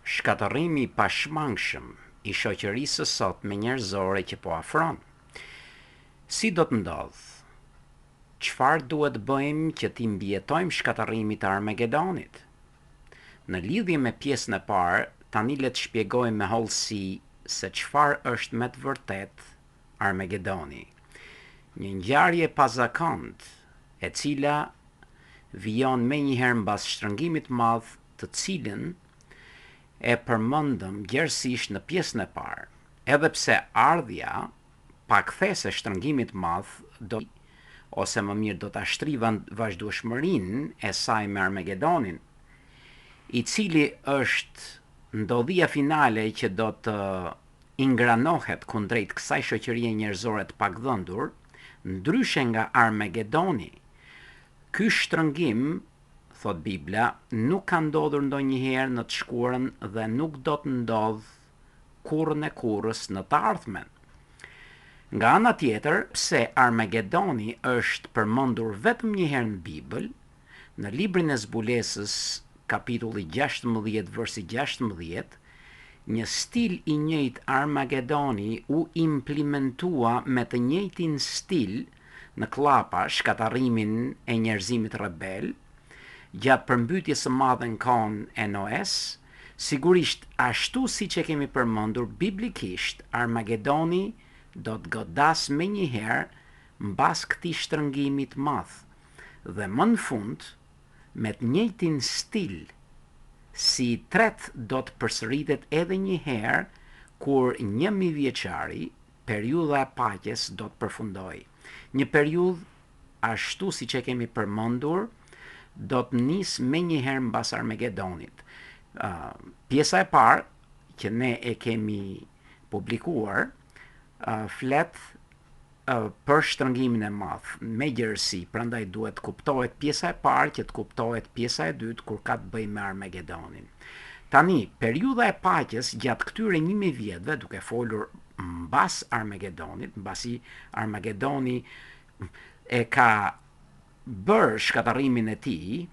Shkatërrimi i pashmangshëm i shoqërisë së sotme njerëzore që po afron. Si do të ndodh? Çfarë duhet bëjmë që t'i mbijetojmë shkatërrimin e Armagedonit? Në lidhje me pjesën e parë, tani le të shpjegojmë me hollësi se çfarë është me të vërtet Armagedoni. Një ngjarje pazakont, e cila vijon menjëherë mbas shtrëngimit të madh, të cilën e përmendëm gjerësisht në pjesën e parë, edhe pse ardhja pakthese shtrëngimit të madh ose më mirë do ta shtrivan vazhdueshmërinë e saj me Armagedonin, i cili është ndodhia finale që do të ingranohet kundrejt kësaj shoqërie njerëzore të pakdhëndur, ndryshe nga Armagedoni. Ky shtrëngim, thot Bibla, nuk ka ndodhur ndonjëherë në të shkuarën dhe nuk do të ndodh kurrën e kurrës në të ardhmen. Nga ana tjetër, pse Armagedoni është përmendur vetëm një herë në Bibël, në librin e zbulesës, kapitulli 16, versi 16, një stil i njëjtë Armagedoni u implementua me të njëjtin stil në klapa shkatërrimin e njerëzimit rebel, gjatë përmbytjes së madhe në kohën e Noes, sigurisht ashtu siç e kemi përmendur biblikisht, Armagedoni do të godas menjëherë mbas këtij shtrëngimi të madh, dhe më në fund, me të njëjtin stil, si tret do të përsëritet edhe një herë kur 1000 vjeçari, periudha e paqes do të përfundojë. Një periudhë ashtu siç e kemi përmendur, do të nisë menjëherë mbas Armagedonit. Pjesa e parë që ne e kemi publikuar flet për shtrëngimin e madh me gjerësi, prandaj duhet të kuptohet pjesa e parë që të kuptohet pjesa e dytë kur ka të bëjë me Armagedonin. Tani, periudha e paqes gjatë këtyre 1000 vjetëve, duke folur mbas Armagedonit, mbasi Armagedoni e ka bërë shkatërrimin e tij,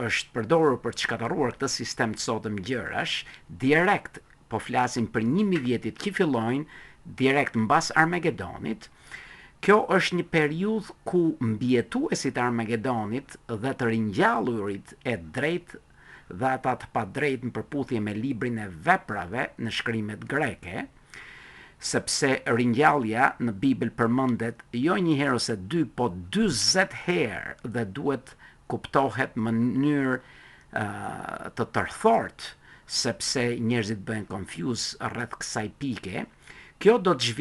është përdorur për të shkatëruar këtë sistem të sotëm gjërash, direkt po flasim për 1000 vjetit që fillojnë direkt mbas Armagedonit. Kjo është një periudhë ku mbijetuesit e Armagedonit dhe të ringjallërit e drejtë dhe ata të padrejtë në përputhje me librin e veprave në shkrimet greke, sepse ringjallja në Bibël përmendet jo një herë ose dy, po 40 herë dhe duhet kuptohet në mënyrë të tërthort, sepse njerëzit bëhen confuse rreth kësaj pike. Kjo do të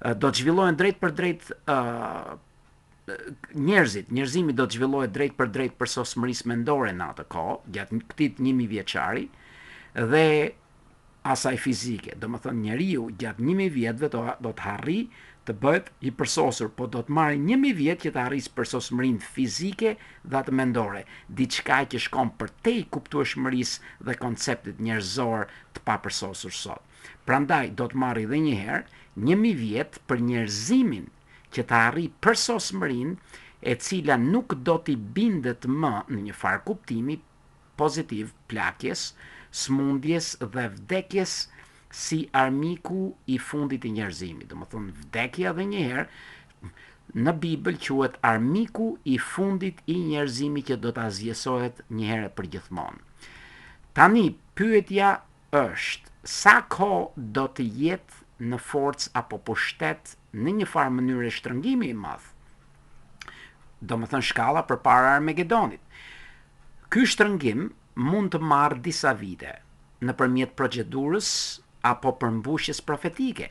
do të zhvillohen drejt për drejt njerëzimi do të zhvillohet drejt për drejt për sosmërisë mendore në atë kohë, gjatë këtij 1000 vjeçari, dhe asaj fizike. Njeriu gjatë 1000 vjetëve do të harrijë të bëhet i përsosur, po do të marrë 1000 vjet që të arrisë përsosmërinë fizike dhe atë mendore, diçka që shkon përtej kuptueshmërisë dhe konceptit njerëzor të papërsosur sot. Prandaj do të marrë edhe një herë 1000 vjet për njerëzimin që të arrijë përsosmërinë, e cila nuk do t'i bindet më në një farë kuptimi pozitiv plakjes, smundjes dhe vdekjes si armiku i fundit i njerëzimit. Domethënë vdekja edhe një herë në Bibël quhet armiku i fundit i njerëzimit që do ta zgjesohet një herë për gjithmonë. Tani pyetja është, sa kohë do të jetë në forcë apo pushtet në një farë mënyrë shtrëngimi i madh? Domethënë shkalla përpara Armagedonit. Ky shtrëngim mund të marrë disa vite nëpërmjet procedurës apo përmbushjes profetike.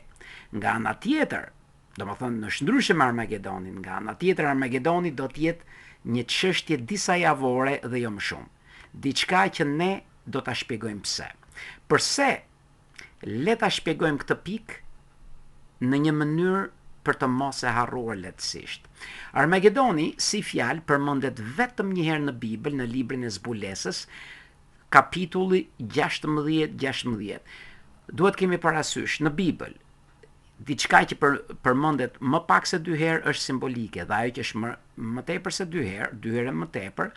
Nga ana tjetër, domethënë është ndryshe me Armagedonin, nga ana tjetër Armagedoni do të jetë një çështje disa javore dhe jo më shumë. Diçka që ne do ta shpjegojmë pse. Përse? Le ta shpjegojmë këtë pikë në një mënyrë për të mos e harruar lehtësisht. Armagedoni si fjalë përmendet vetëm një herë në Bibël, në librin e zbulesës, kapitulli 16. Duhet kemi parasysh në Bibël, diçka që përmendet më pak se 2 herë është simbolike, dhe ajo që është më tepër se 2 herë më tepër,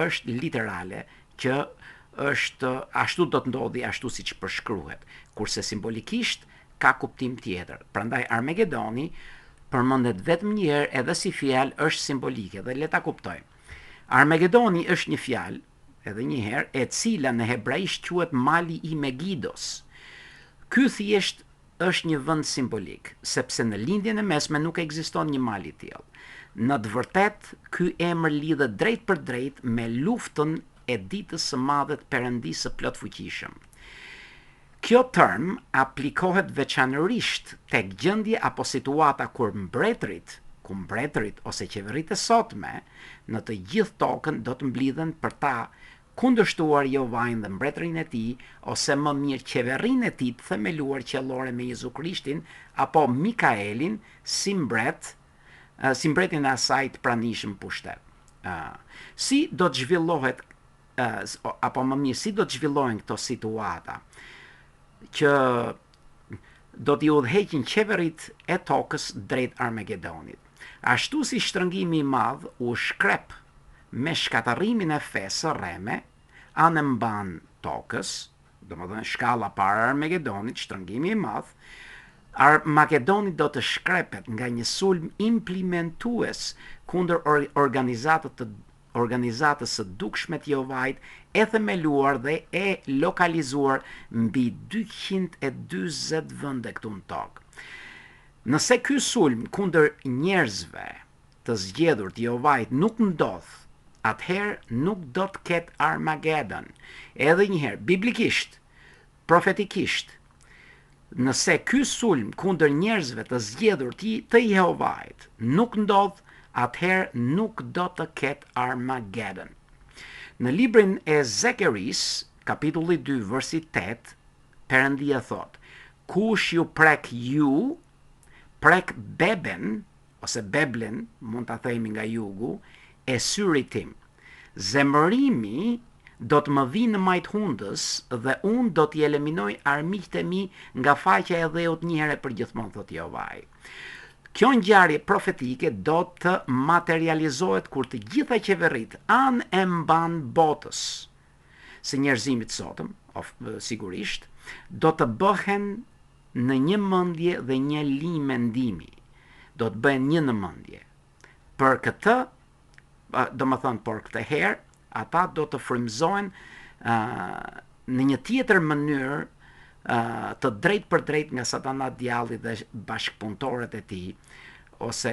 është literale, që është ashtu do të ndodhi ashtu siç përshkruhet, kurse simbolikisht ka kuptim tjetër. Prandaj Armagedoni përmendet vetëm një herë edhe si fjalë është simbolike dhe le ta kuptojmë. Armagedoni është një fjalë edhe një herë e cila në hebraisht quhet mali i Megidos. Ky thjesht është një vend simbolik, sepse në lindjen e mesme nuk ekziston një mal i tillë. Në të vërtetë, ky emër lidhet drejt për drejt me luftën e ditës së madhe të Perëndisë së plotfuqishëm. Kjo term aplikohet veçanërisht tek gjendje apo situata ku mbretërit ose qeveritë e sotme në të gjithë tokën do të mblidhen për ta kundërshtuar Jehovanin dhe mbretërin e tij, ose më mirë qeverinë e tij të themeluar qellore me Jezu Krishtin apo Mikaelin si mbretin e asaj të pranishëm pushtet. Si do të zhvillohet apo më mirë si do të zhvillohen këto situata që do t'i udhëheqin qeverit e tokës drejt Armagedonit. Ashtu si shtrëngimi i madh u shkrep me shkatërimin e fesë së rreme anë mban tokës, domethënë shkalla para Armagedonit, shtrëngimi i madh, Armagedoni do të shkrepet nga një sulm implementues kundër organizatës së dukshme të Jehovait, e themeluar dhe e lokalizuar mbi 240 vende këtu në tokë. Nëse ky sulm kundër njerëzve të zgjedhur të Jehovait nuk ndodh, atëherë nuk do të ketë Armagedon. Edhe një herë, biblikisht, profetikisht, nëse ky sulm kundër njerëzve të zgjedhur të Jehovait nuk ndodh, atëherë nuk do të ketë Armagedon. Në librin e Zekeris, kapitulli 2, versi 8, Perëndia thot: kush ju prek ju, prek beben, ose beblen, mund ta themi nga jugu, e syrit tim. Zemërimi do të më vinë në majt hundës dhe unë do t'i eliminoj armiqtë e mi nga faqja e dheut një herë për gjithmonë, thot Jehovai. Kjo ngjarje profetike do të materializohet kur të gjitha qeverit anë e mban botës së njerëzimit sotëm, sigurisht, do të bëhen në një mendje dhe një linjë mendimi. Do të bëhen një në mendje. Për këtë, por këtë herë, ata do të frymëzohen në një tjetër mënyrë të drejt për drejt nga Satana djalli dhe bashkëpunëtorët e tij, ose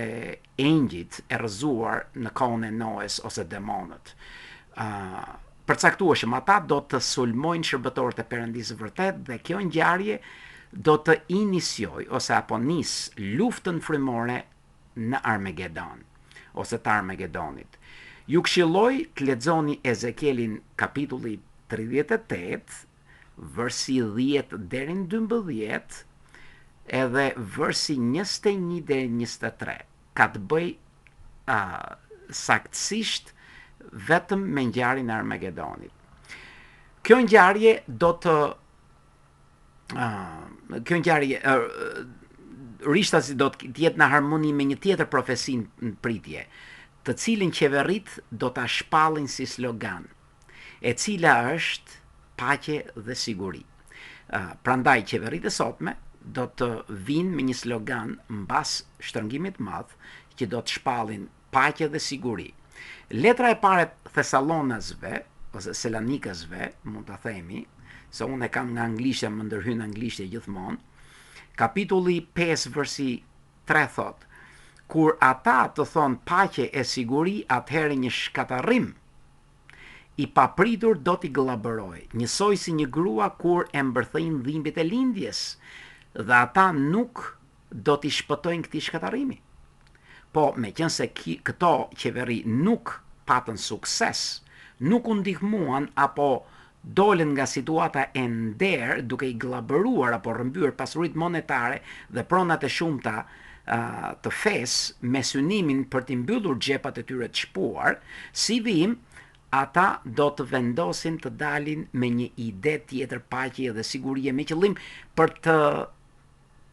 engjëjt e rrëzuar në kohën e Noes ose demonët. Përcaktueshëm, ata do të sulmojnë shërbëtorët e Perëndisë vërtet dhe kjo ngjarje do të inisjoj ose apo nis luftën frymore në Armagedon ose të Armagedonit. Ju këshilloj të lexoni Ezekielin kapitulli 38, versi 10 deri në 12, edhe versi 21 deri në 23. Ka të bëj saktësisht vetëm me ngjarjen e Armagedonit. Kjo ngjarje do të rishtasi do të jetë në harmoni me një tjetër profesi në pritje, të cilin qeverit do ta shpallin si slogan, e cila është paqe dhe siguri. Prandaj qeveritë e sotme do të vinë me një slogan mbas shtrëngimit të madh që do të shpallin paqe dhe siguri. Letra e parë Thesalonasve ose Salonikasve, mund ta themi, se unë e kam nga anglishtja, më ndërhyn anglishtja gjithmonë. Kapitulli 5 versi 3 thot: kur ata të thonë paqe e siguri, atëherë një shkatërrim i papritur do t'i glabëroj, njësoj si një grua kur e mbërthejnë dhimbjet e lindjes, dhe ata nuk do t'i shpëtojnë këtij shkatërrimi. Po, meqense këto qeveri nuk patën sukses, nuk u ndihmuan apo dolën nga situata e nder duke i glabëruar apo rrëmbyer pasuritë monetare dhe pronat e shumta të fesë me synimin për t'i mbyllur xhepat e tyre të shpuar, si vijim, ata do të vendosin të dalin me një ide tjetër paqe dhe sigurie me qëllim për të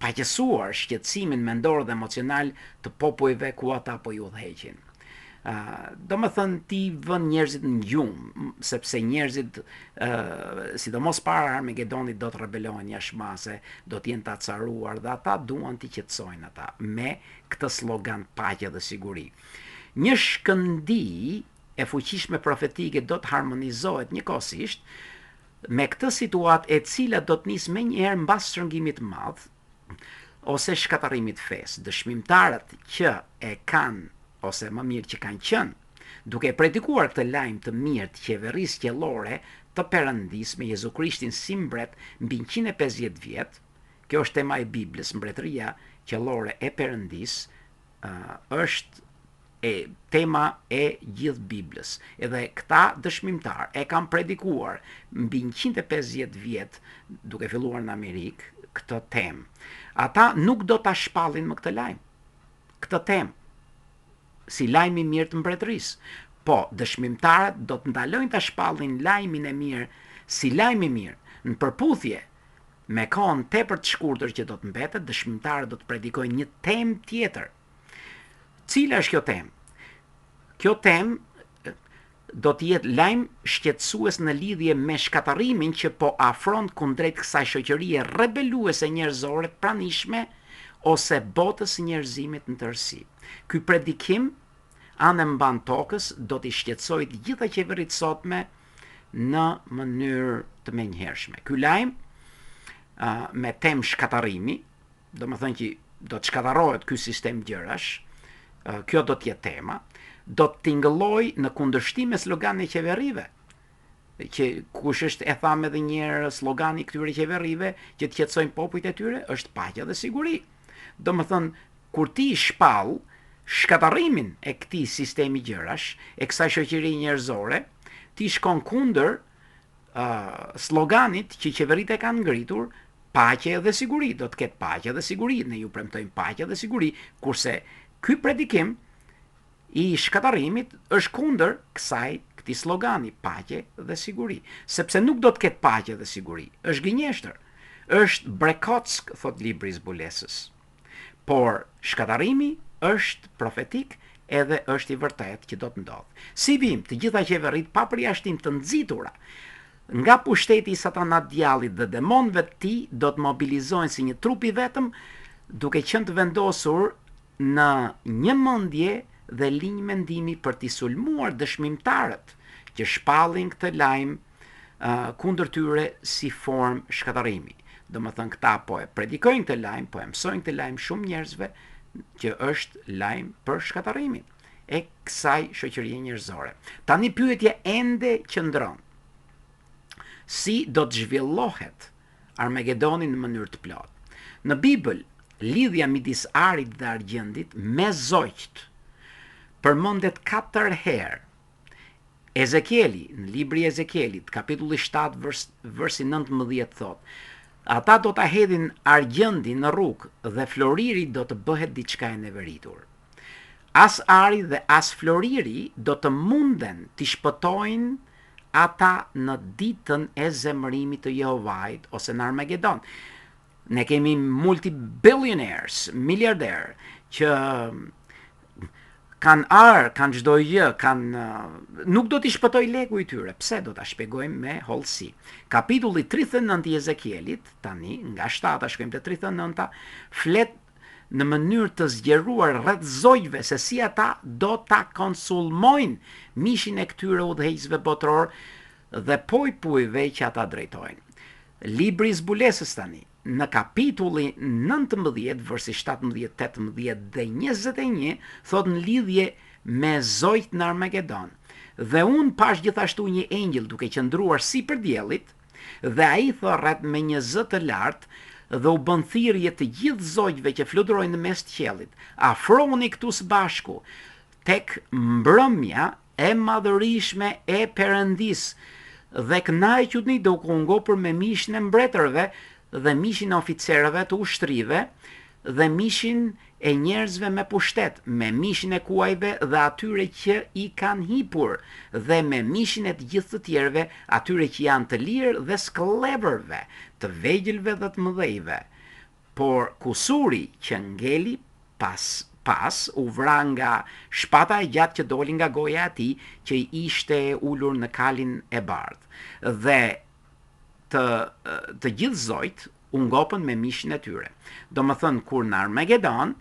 paqësuar shqetësimin mendor dhe emocional të popujve ku ata po i udhëheqin. Do më thënë ti vën njerëzit në gjumë, sepse njerëzit, sidomos para Armagedonit, do të rebelohen jashmase, do t'jenë të acaruar, dhe ata duan t'i qetësojnë ata, me këtë slogan paqe dhe siguri. Një shkëndi e fuqishme profetike do të harmonizohet njëkohësisht me këtë situatë e cila do të nisë menjëherë mbas shtrëngimit të madh, ose shkatarimit fesë. Dëshmimtarët që e kanë, ose më mirë që kanë qenë, duke predikuar këtë lajm të mirë të qeverisë qiellore të Perëndis me Jezu Krishtin si mbret mbi 150 vjet. Kjo është tema e Biblës, mbretëria qiellore e Perëndis, është tema e gjithë Biblës. Edhe këta dëshmimtar e kanë predikuar mbi 150 vjet, duke filluar në Amerikë, këtë temë. Ata nuk do ta shpallin më këtë lajm, këtë temë, si lajmi mirë të mbretërisë. Po, dëshmimtarët do të ndalojnë ta shpallin lajmin e mirë si lajmi mirë, në përputhje me kohën tepër të shkurtër që do të mbetet, dëshmimtarët do të predikojnë një temë tjetër. Cila është kjo temë? Kjo temë do të jetë lajm shqetësues në lidhje me shkatërimin që po afron kundrejt kësaj shoqërie rebeluese njerëzore të pranishme ose botës së njerëzimit në tërësi. Ky predikim anë mban tokës do t'i shqetësojë të gjitha qeveritë sotme në mënyrë të menjëhershme. Ky lajm me temë shkatërrimi, do të thënë që do të shkatërohet ky sistem gjërash, kjo do të jetë tema, do të tingëlloj në kundërshtim me sloganin e qeverive, që kush është, e tham edhe një herë, slogani këtyre qeverive që të qetësojnë popujt e tyre është paqja dhe siguri. Do të thënë, kur ti shpall shkatërimin e këtij sistemi gjërash, e kësaj shoqërie njerëzore, ti shkon kundër sloganit që qeveritë e kanë ngritur, paqe dhe siguri. Do të ketë paqe dhe siguri, ne ju premtojmë paqe dhe siguri, kurse ky predikim i shkatërimit është kundër këtij slogani, paqe dhe siguri, sepse nuk do të ketë paqe dhe siguri. Është gënjeshtër, është brekock, thot libri i zbulesës. Por shkatërimi është profetik edhe është i vërtet që do të ndodhë. Si vim, të gjitha qeveritë pa përjashtim të nxitura nga pushteti i Satanat djallit dhe demonëve të tij do të mobilizohen si një trup i vetëm, duke qenë të vendosur në një mendje dhe linjë mendimi për t'i sulmuar dëshmimtarët që shpallin këtë lajm kundër tyre si formë shkatërrimi. Do më thënë, këta po e predikojnë këtë lajm, po e mësojnë këtë lajm shumë njerëzve që është lajm për shkatërimin e kësaj shoqërie njerëzore. Tani pyetja ende qëndron. Si do të zhvillohet Armagedoni në mënyrë të plotë? Në Bibël, lidhja midis arit dhe argjendit me zogjt përmendet 4 herë. Ezekieli, në libri i Ezekielit, kapitulli 7, versi 19 thot: ata do ta hedhin argjendin në rrugë dhe floriri do të bëhet diçka e neveritur. As ari dhe as floriri do të munden t'i shpëtojnë ata në ditën e zemërimit të Jehovait ose në Armagedon. Ne kemi multi-billionaires, miliarder, që kanë arë, kanë çdo gjë, nuk do t'i shpëtoj legu i tyre. Pse? Do t'a shpjegojmë me hollësi. Kapitulli 39 i Ezekielit, tani nga 7 shkojmë te 39, flet në mënyrë të zgjeruar rreth zogjve se si ata do ta konsulmojnë mishin e këtyre udhëheqësve botror dhe pojpujve që ata drejtojnë. Libri i zbulesës tani, në kapitulli 19, versi 17, 18 dhe 21, thot në lidhje me zogjt në Armagedon: dhe unë pash gjithashtu një engjëll duke qëndruar sipër diellit, dhe ai thorret me një zë të lartë, dhe u bën thirrje të gjithë zogjve që fluturojnë në mes të qiellit: afroni këtu së bashku tek mbrëmja e madhërishme e Perëndis, dhe kënaquni duke u ngopur me mishin e mbretërve dhe mishin e oficerëve të ushtrive dhe mishin e njerëzve me pushtet, me mishin e kuajve dhe atyre që i kanë hipur, dhe me mishin e të gjithë të tjerëve, atyre që janë të lirë dhe skleverve, të vegjëlve dhe të mëdhejve. Por kusuri që ngeli pas pas u vra nga shpata e gjatë që doli nga goja e tij, që ishte ulur në kalin e bardhë. Dhe të gjithë zojt u ngopën me mishin e tyre. Domethënë kur në Armagedon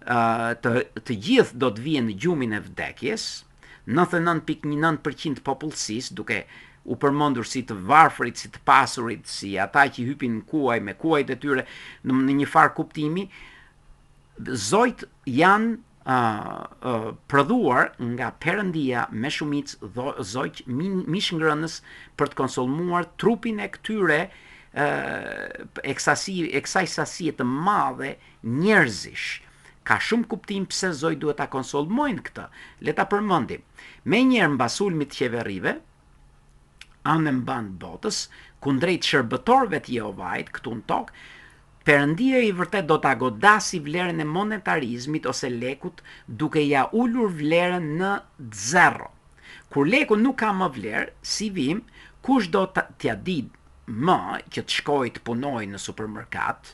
të gjithë do të vijen në gjumin e vdekjes, 99.9% popullsisë, duke u përmendur si të varfrit, si të pasurit, si ata që hypin në kuaj me kuajt e tyre në një farë kuptimi, zojt janë prodhuar nga Perëndia me shumicë zojt mishngrënës për të konsulmuar trupin e këtyre kësaj sasie të madhe njerëzish. Ka shumë kuptim pse zoj duhet ta konsolmojnë këtë. Le ta përmendim. Menjëherë mbas sulmit të qeverive, anë mban botës, kundrejt shërbëtorëve të Jehovait këtu në tokë, Perëndia i vërtet do ta godasi vlerën e monetarizmit ose lekut, duke ja ulur vlerën në zero. Kur leku nuk ka më vlerë, si vim, kush do t'ja di më që të shkojë të punojë në supermerkat,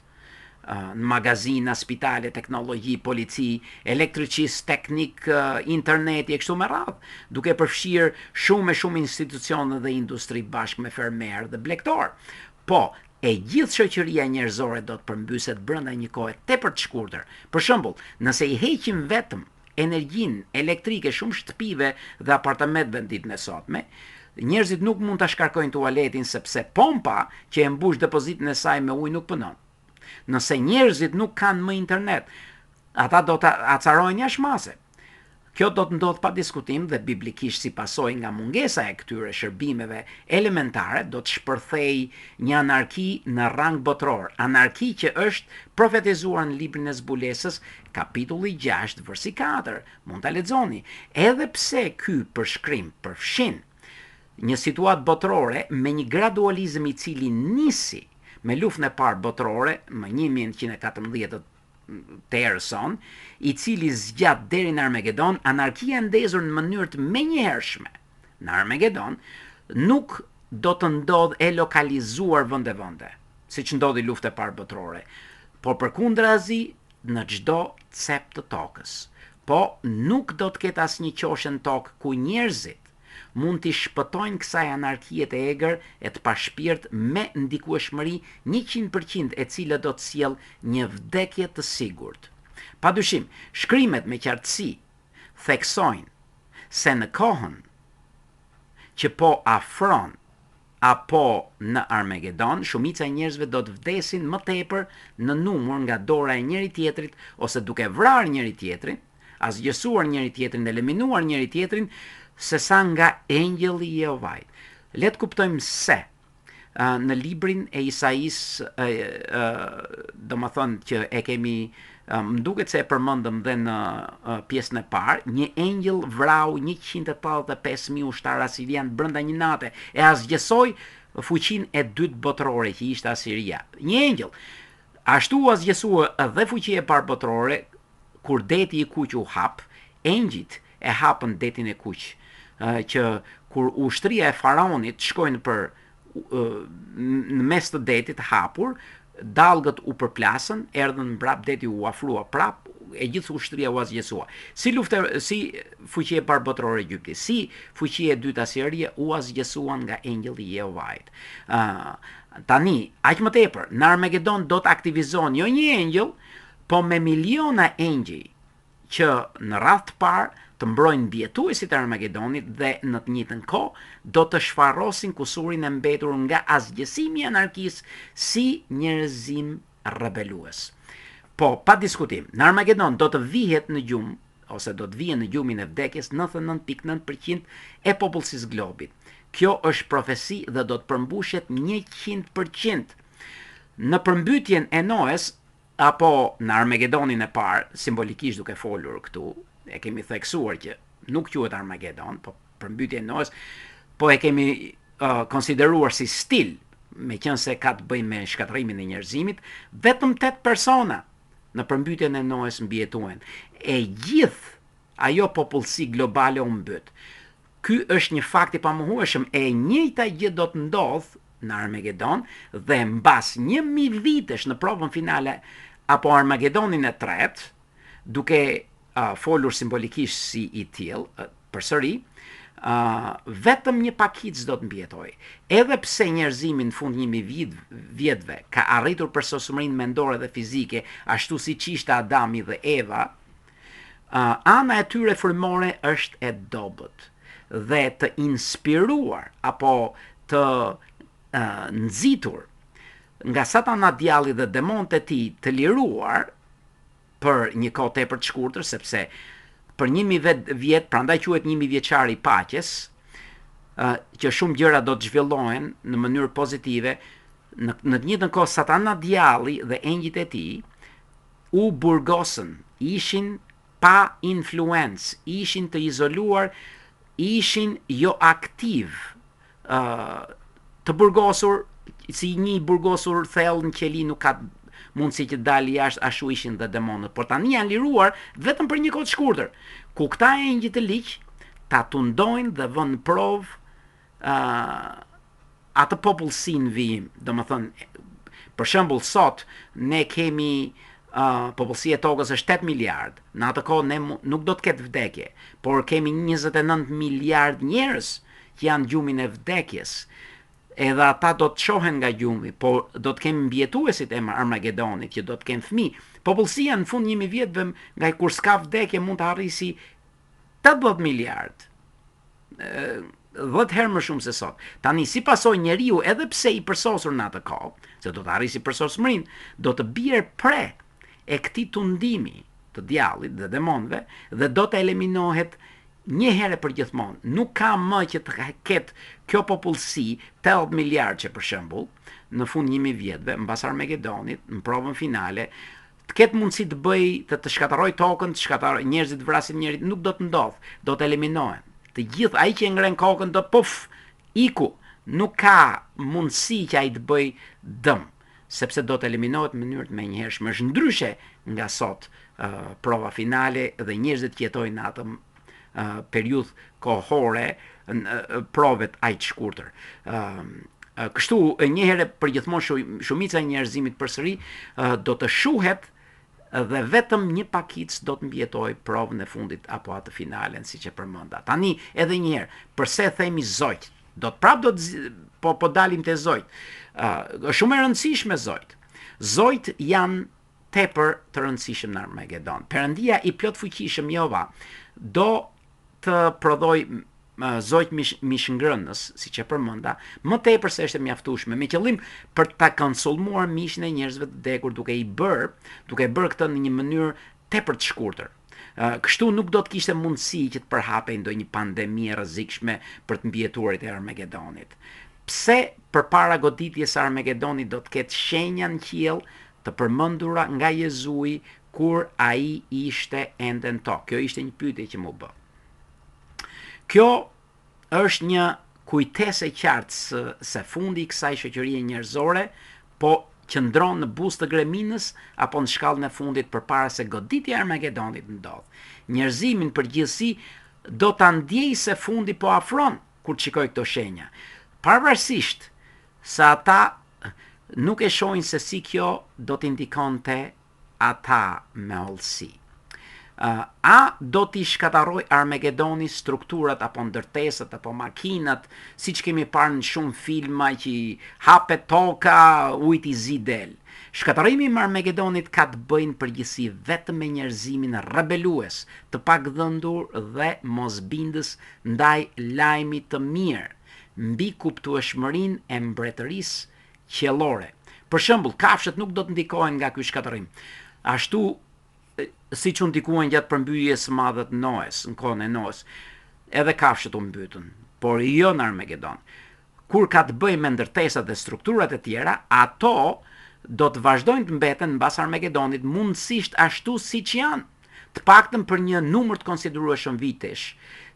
në magazina, spitale, teknologji, polici, elektricist, teknik, interneti e kështu me radhë, duke përfshirë shumë institucione dhe industri bashkë me fermerë dhe blegtor. Po, e gjithë shoqëria njerëzore do të përmbyset brenda një kohe tepër të shkurtër. Për shembull, nëse i heqim vetëm energjinë elektrike shumë shtëpive dhe apartamenteve në ditën e sotme, njerëzit nuk mund ta shkarkojnë tualetin sepse pompa që e mbush depozitin e saj me ujë nuk punon. Nëse njerëzit nuk kanë më internet, ata do të acarojnë jashmase. Kjo do të ndodhë pa diskutim dhe biblikisht si pasojë nga mungesa e këtyre shërbimeve elementare do të shpërthej një anarki në rang botror, anarki që është profetizuar në librin e zbulesës, kapitulli 6, versi 4, mund ta lexoni. Edhe pse ky përshkrim përfshin një situatë botrore me një gradualizëm i cili nisi me luftën e parë botërore më 1114 të erës son, i cili zgjat deri në Armagedon, anarkia ndezur në mënyrë të menjëhershme. Në Armagedon nuk do të ndodh e lokalizuar vende, siç ndodhi lufta e parë botërore, por përkundrazi në çdo cep të tokës. Po nuk do të ketë asnjë qoshe në tokë ku njerëzit mund t'i shpëtojnë kësaj anarkie të egër e të pashpirt me ndikueshmëri 100% e cila do të sjellë një vdekje të sigurt. Padyshim, shkrimet me qartësi theksojnë se në kohën që po afron apo në Armagedon, shumica e njerëzve do të vdesin më tepër në numër nga dora e njëri tjetrit ose duke vrarë njëri tjetrin, asgjësuar njëri tjetrin, eliminuar njëri tjetrin, se sa nga engjëlli i Jehovait. Le të kuptojmë se në librin e Isais, domethënë që e kemi, më duket se e përmendëm dhe në pjesën e parë, një engjëll vrau 185.000 ushtarë asirian brenda një nate e asgjësoi fuqinë e dytë botërore që ishte Asiria. Një engjëll. Ashtu u asgjësua edhe fuqia e parë botërore kur deti i kuq u hap, engjit e hapën detin e kuq. Që kur ushtria e faraonit shkojnë në mes të detit hapur, dallgët u përplasën, erdhën mbrap, deti u afrua prap, e gjithë ushtria u asgjësua. Si fuqia e parë botërore e Egjiptit, si fuqia e dytë asirie u asgjësuan nga engjëlli i Jehovait. Tani, aq më tepër, në Armagedon do të aktivizohen jo një engjëll, po me miliona engjëj që në radhë të parë të mbrojnë mbjetuesit e Armagedonit dhe në të njëjtën kohë do të shfarrosin kusurin e mbetur nga asgjësimi i anarkisë si njerëzim rebelues. Po, pa diskutim, në Armagedon do të vihet në gjumë, ose do të vihen në gjumin e vdekjes 99.9% e popullsisë globit. Kjo është profesi dhe do të përmbushet 100%. Në përmbytjen e Noes, apo në Armagedonin e parë, simbolikisht duke folur këtu, e kemi theksuar që nuk quhet Armagedon, po përmbytje e Noes, po e kemi konsideruar si stil, meqense ka të bëjë me shkatërimin e njerëzimit, vetëm 8 persona në përmbytjen e Noes mbijetuen. E gjithë ajo popullsi globale u mbyt. Ky është një fakt i pamohueshëm, e njëjta gjë do të ndodhë në Armagedon dhe mbas 1000 vitesh në provën finale apo Armagedonin e tretë, duke folur simbolikisht si i tillë, përsëri, vetëm një pakicë do të mbjetoj. Edhe pse njerëzimi në fund 1000 vjetëve ka arritur përsosmërinë mendore dhe fizike, ashtu siç ishte Adami dhe Eva, ana e tyre frymore është e dobët dhe të inspiruar apo të nxitur nga Satana djalli dhe demonët e tij, të liruar për një kohë tepër të shkurtër, sepse për 1000 vjet, prandaj quhet 1000 vjeçari i paqes, që shumë gjëra do të zhvillohen në mënyrë pozitive. Në të njëjtën kohë Satana djalli dhe engjëjt e tij u burgosën, ishin pa influencë, ishin të izoluar, ishin jo aktiv, të burgosur, si një burgosur thellë në qeli nuk ka mundësi që dalë jashtë, ashtu ishin dhe demonët. Por tani janë liruar vetëm për një kohë të shkurtër, ku këta engjëj të liq ta tundojnë dhe vënë në provë atë popullsinë vijim. Domethënë, për shembull sot ne kemi popullsia e tokës është 8 miliard. Në atë kohë ne nuk do të ketë vdekje, por kemi 29 miliard njerëz që janë gjumin e vdekjes. Edhe ata do të shohen nga gjumi, por do të kemi mbjetuesit e Armagedonit, që do të kemë fëmijë. Popullsia në fund 1000 vjetëve, nga kur s'ka vdekje, mund të arrisi 80 miliard. 10 herë më shumë se sot. Tani, si pasojë njeriu, edhe pse i përsosur në atë kohë, se do të arrisi përsosmërinë, do të bjerë pre e këtij tundimi të djallit dhe demonëve dhe do të eliminohet një herë për gjithmonë. Nuk ka më që të ketë kjo popullsi 80 miliard që për shembull në fund 1000 vjetëve, mbas Armagedonit, në provën finale, të ketë mundësi të bëj të shkatërroj tokën, të shkatërroj njerëzit, vrasin njerëzit, nuk do të ndodh, do të eliminohen. Të gjithë ai që e ngren kokën do iku, nuk ka mundësi që ai të bëj dëm, sepse do të eliminohet në mënyrë të menjëhershme. Është ndryshe nga sot prova finale dhe njerëzit që jetojnë në atë periudhë kohore, provet aq shkurtër. Kështu një herë përgjithmonë shumica e njerëzimit përsëri do të shuhet dhe vetëm një pakicë do të mbjetoj provën e fundit apo atë finalen, siç e përmenda. Tani edhe një herë, pse themi zojt? Po dalim te zojt. Është shumë e rëndësishme zojt. Zojt janë tepër të rëndësishëm në Armagedon. Perëndia i plot fuqishëm Jehova do të prodhoj zojt mishëngrënës, siç e përmenda, më tepër se është e mjaftueshme, me qëllim për ta konsulmuar mishin e njerëzve të vdekur, duke bërë këtë në një mënyrë tepër të shkurtër. Kështu nuk do të kishte mundësi që të përhapej ndonjë pandemi e rrezikshme për të mbjetuarit e Armagedonit. Pse përpara goditjes së Armagedonit do të ketë shenja në qiell të përmendura nga Jezui kur ai ishte ende në tokë? Kjo ishte një pyetje që më bë. Kjo është një kujtesë e qartë se fundi i kësaj shoqërie njerëzore po qëndron në buzë të greminës apo në shkallën e fundit përpara se goditja e Armagedonit ndodh. Njerëzimi në përgjithësi do ta ndjejë se fundi po afron kur shikoj këto shenja. Pavarësisht se ata nuk e shohin se si kjo do të indikonte ata me hollësi. A do t'i shkatarroj Armagedoni strukturat apo ndërtesat apo makinat, siç kemi parë në shumë filma që hapet toka, ujit i zi del. Shkatërrimi i Armagedonit ka të bëjë përgjithësi vetëm me njerëzimin rebelues, të pagdhëndur dhe mosbindës ndaj lajmit të mirë, mbi kuptueshmërinë e mbretërisë qiellore. Për shembull, kafshët nuk do të ndikohen nga ky shkatërrim. Ashtu si që ndikuan gjatë përmbyjjes së madhe të Noes, në kohën e Noes, edhe kafshët u mbytën, por jo në Armagedon. Kur ka të bëjë me ndërtesat dhe strukturat e tjera, ato do të vazhdojnë të mbeten mbas Armagedonit mundësisht ashtu siç janë, të paktën për një numër të konsiderueshëm vitesh,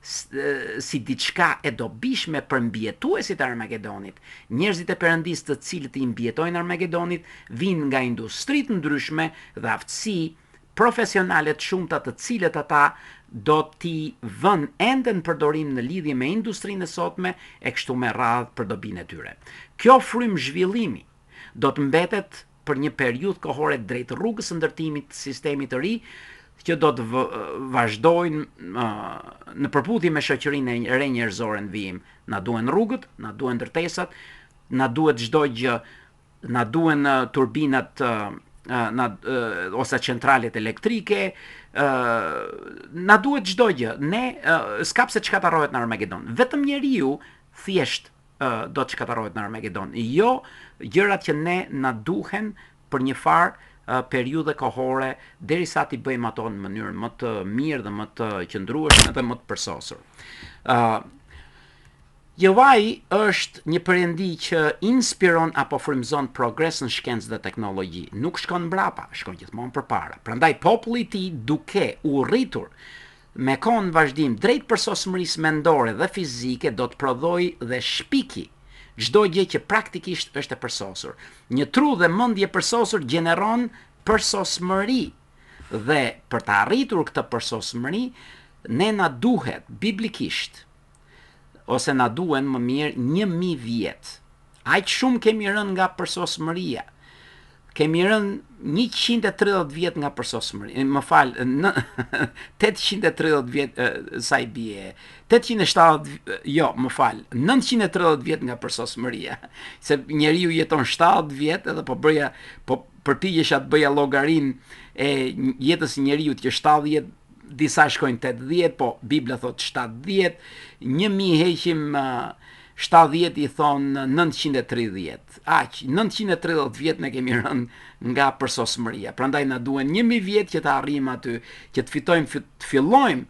si diçka e dobishme për mbjetuesit e Armagedonit. Njerëzit e Perëndisë të cilët i mbjetojnë Armagedonit vinë nga industri të ndryshme dhe aftësi profesionale të shumta të cilët ata do t'i vënë ende në përdorim në lidhje me industrinë e sotme e kështu me radhë për dobinë e tyre. Kjo frym zhvillimi do të mbetet për një periudhë kohore drejt rrugës së ndërtimit të sistemit të ri, që do të vazhdojnë në përputhje me shoqërinë e re njerëzore në vijim. Na duhen rrugët, na duhen ndërtesat, na duhet çdo gjë, na duhen turbinat ose centralet elektrike, na duhet çdo gjë. Ne s'ka pse të shkatërrohet në Armagedon. Vetëm njeriu thjesht do të shkatërrohet në Armagedon. Jo gjërat që ne na duhen për një farë periudhe kohore derisa ti bëjmë ato në mënyrë më të mirë dhe më të qëndrueshme dhe më të përsosur. Jehovai është një perëndi që inspiron apo frymëzon progres në shkencë dhe teknologji. Nuk shkon mbrapa, shkon gjithmonë përpara. Prandaj populli i tij duke u rritur me kohë në vazhdim drejt përsosmërisë mendore dhe fizike do të prodhojë dhe shpiki çdo gjë që praktikisht është e përsosur. Një tru dhe mendje përsosur gjeneron përsosmëri. Dhe për të arritur këtë përsosmëri, ne na duhet biblikisht ose na duhen më mirë 1000 vjet. Aq shumë kemi rënë nga përsosmëria. Kemi rënë 130 vjet nga përsosmëria. Më fal, 830 vjet sa i bie. 870, jo, më fal, 930 vjet nga përsosmëria. Se njeriu jeton 70 vjet edhe po përpiqesha të bëja llogarin e jetës së njeriu që 70, disa shkojnë 80, po Bibla thot 70, 1000 heqim 70 i thonë 930. Aq, 930 vjet ne kemi rënë nga përsosmëria. Prandaj na duhen 1000 vjet që të arrijmë aty, që të fitojmë, të fillojmë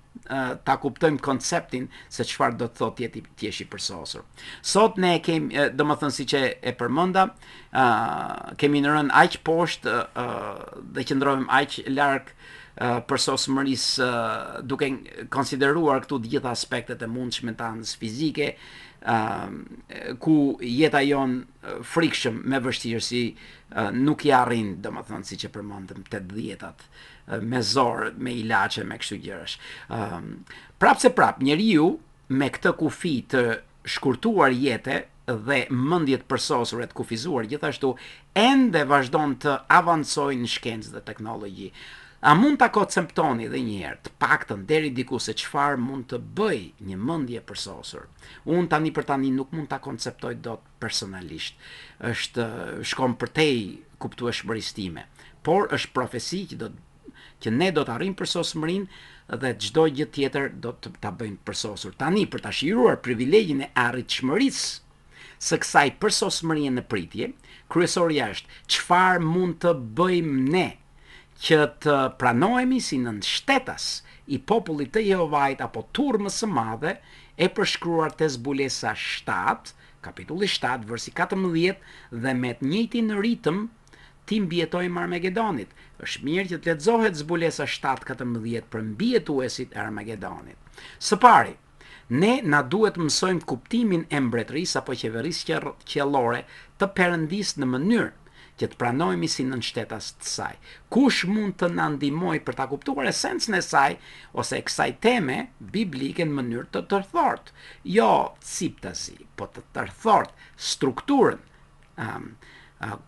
ta kuptojmë konceptin se çfarë do të thotë të jesh i përsosur. Sot ne kemi, domethënë siç e përmenda, kemi rënë aq poshtë dhe qëndrojmë aq larg përsosmërisë duke konsideruar këtu të gjitha aspektet e mundshme të anës fizike, ku jeta jon frikshëm me vështirësi nuk i arrin, domethënë siç e përmendëm 80-at, me zor, me ilaçe, me kështu gjërash. Prapë njeriu me këtë kufi të shkurtuar jete dhe mendjet përsosure të kufizuar gjithashtu ende vazhdon të avancojë në shkencë dhe teknologji. A mund ta konceptoni edhe një herë, të paktën deri diku se çfarë mund të bëj një mendje përsosur? Unë tani për tani nuk mund ta konceptoj dot personalisht. Shkon përtej kuptueshmërisë time, por është profesi që ne do të arrijmë përsosmërinë dhe çdo gjë tjetër do të ta bëjmë përsosur. Tani për ta shijuar privilegjin e arritshmërisë së kësaj përsosmërie në pritje, kryesorja është çfarë mund të bëjmë ne që të pranohemi si nënshtetas i popullit të Jehovait apo turmës së madhe e përshkruar te Zbulesa 7, kapitulli 7, versi 14 dhe me të njëjtin ritëm ti mbijetojmë Armagedonit. Është mirë që të lexohet Zbulesa 7:14 për mbijetuesit e Armagedonit. Së pari, ne na duhet mësojmë kuptimin e mbretërisë apo qeverisë qiellore të Perëndisë në mënyrë që të pranojmë si nënshtetas të saj. Kush mund të na ndihmojë për ta kuptuar esencën e saj ose e kësaj teme biblike në mënyrë të tërthort, jo ciptazi, po të tërthort strukturën,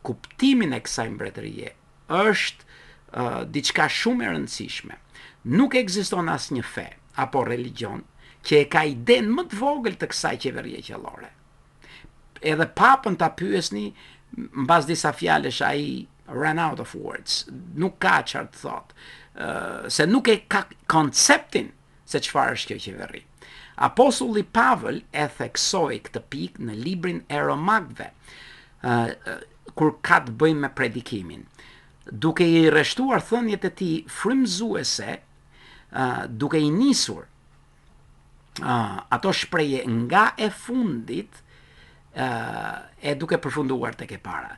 kuptimin e kësaj mbretërie është diçka shumë e rëndësishme. Nuk ekziston asnjë fe apo religjion që e ka iden më të vogël të kësaj qeverie qiellore. Edhe papën ta pyesni, mbas disa fjalësh ai ran out of words, nuk ka çfarë të thotë, se nuk e ka konceptin se çfarë është kjo qeveri. Apostulli Pavel e theksoi këtë pikë në librin e Romakëve, kur ka të bëjë me predikimin, duke i rreshtuar thënjet e tij frymëzuese, duke i nisur ato shprehje nga e fundit, e duke përfunduar tek e para.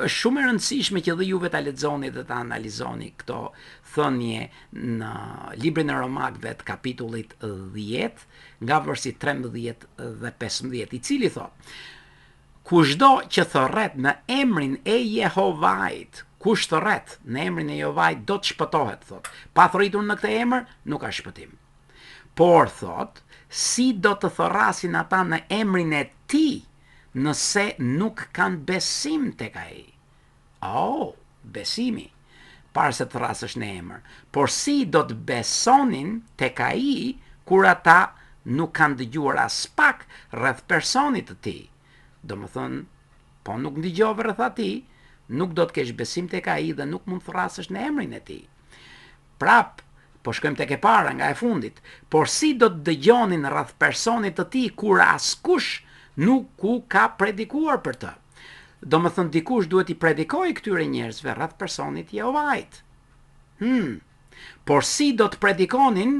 Është shumë e rëndësishme që dhe juve ta lexoni dhe ta analizoni këto thënie në librin e Romakëve të kapitullit 10, nga versi 13 dhe 15, i cili thotë: kushdo që thërret në emrin e Jehovait, kush thërret në emrin e Jehovait do të shpëtohet, thotë. Pa thërritur në këtë emër nuk ka shpëtim. Por thot, si do të thërrasin ata në emrin e tij nëse nuk kanë besim tek ai? Besimi. para se të thrasësh në emër, por si do të besonin tek ai kur ata nuk kanë dëgjuar as pak rreth personit të tij. Domethënë, po nuk ndëgjove rreth atij, nuk do të kesh besim tek ai dhe nuk mund të thrasësh në emrin e tij. Prap, po shkojmë tek e para nga e fundit, por si do të dëgjonin rreth personit të tij kur askush nuk ku ka predikuar për të. Domethënë dikush duhet i predikojë këtyre njerëzve rreth personit Jehovait. Por si do të predikonin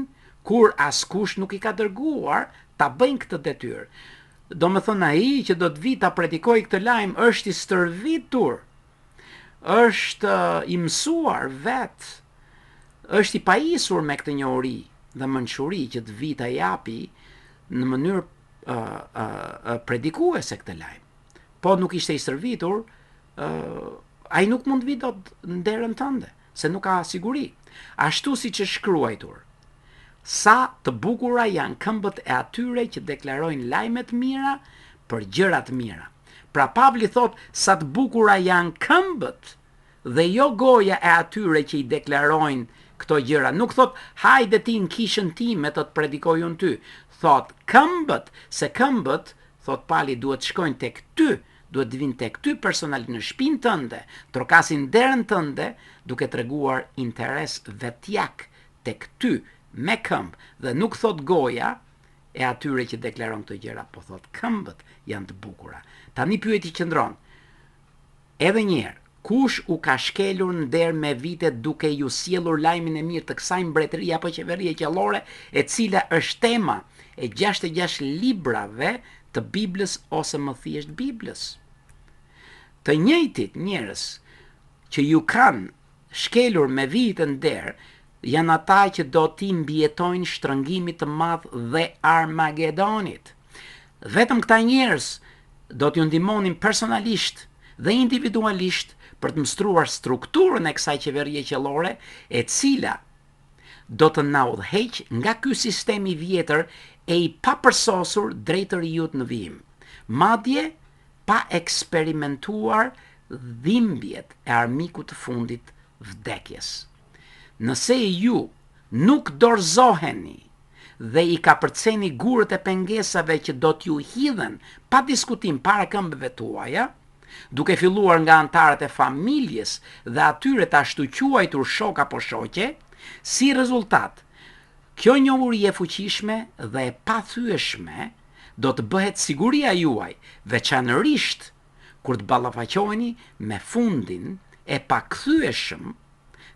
kur askush nuk i ka dërguar ta bëjnë këtë detyrë? Domethënë ai që do të vi ta predikojë këtë lajm është i stërvitur, është i mësuar vetë, është i pajisur me këtë njohuri dhe mençuri që të vi ta japi në mënyrë predikuese këtë lajm. Po nuk ishte i stërvitur, ai nuk mund vi dot në derën tënde, se nuk ka siguri. Ashtu siç është shkruar, sa të bukura janë këmbët e atyre që deklarojnë lajme të mira për gjëra të mira. Pra Pavli thot, sa të bukura janë këmbët dhe jo goja e atyre që i deklarojnë këto gjëra. Nuk thot, hajde ti në kishën time të predikoj unë ty. Thot, këmbët, se këmbët, thot Pali, duhet shkojnë tek ty, duhet të vinë tek ty personalisht në shtëpinë tënde, trokasin derën tënde, duke treguar interes vetjak tek ty me këmbë, dhe nuk thot goja e atyre që deklaron këto gjëra, po thot këmbët janë të bukura. Tani pyeti qëndron. Edhe një herë, kush u ka shkelur në derë me vite duke ju sjellur lajmin e mirë të kësaj mbretërie apo qeverie qellore, e cila është tema e 66 librave të Biblës ose më thjesht Biblës? Të njëjtit njerëz që ju kanë shkelur me vite në derë janë ata që do t'i mbijetojnë shtrëngimit të madh dhe Armagedonit. Vetëm këta njerëz do t'ju ndihmonin personalisht dhe individualisht për të mstruar strukturën e kësaj qeverie qellore, e cila do të na udhëheq nga ky sistem i vjetër e i papërsosur drejtër jut në vijim. Madje pa eksperimentuar dhimbjet e armikut të fundit, vdekjes. Nëse ju nuk dorëzoheni dhe i kapërceni gurët e pengesave që do t'ju hidhen pa diskutim para këmbëve tuaja, duke filluar nga antarët e familjes dhe atyre të ashtu quajtur shok apo shoqe, si rezultat, kjo njohuri e fuqishme dhe e pathyeshme do të bëhet siguria juaj, veçanërisht kur të ballafaqoheni me fundin e pakthyeshëm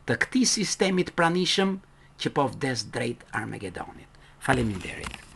të këtij sistemi të pranishëm që po vdes drejt Armagedonit. Faleminderit.